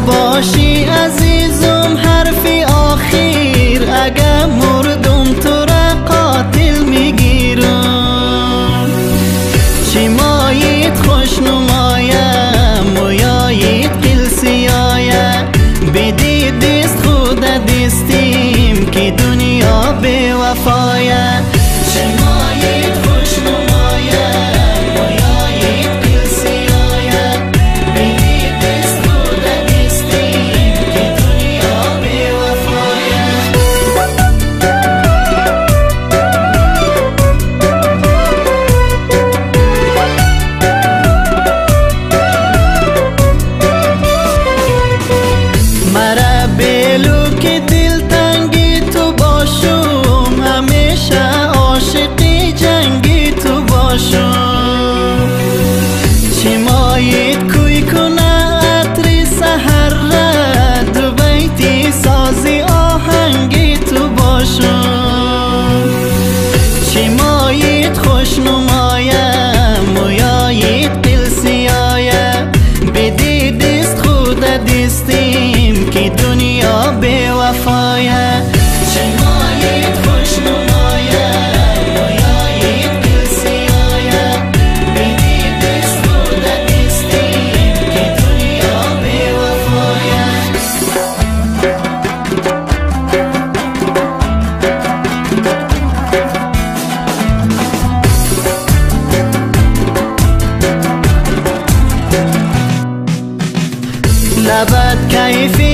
باشی عزیزم حرفی آخیر، اگه مردم تو را قاتل میگیرم. چی مایید خوش نمایه مویایید قلسیایه، بدید دست خود دستیم که دنیا بی وفایه. چی مایید خوش نمایه مویایید قلسیایه، بدید دست خود دستیم که دنیا بی وفایه. مرا بلو که دلتنگی تو باشم، همیشه عاشقی جنگی تو باشم. چی مایید کوی کنه عطر سحر را، دو بیتی سازی آهنگی تو باشم. چی مایید خوش نمایه مویایید قلسیایه، بدید دست خود دستیم که دنیا بی وفایه. چی مایید خوش نمایه مویایید قلسیایه، بدید دست خود دستیم که دنیا بی وفایه. لبت کیفی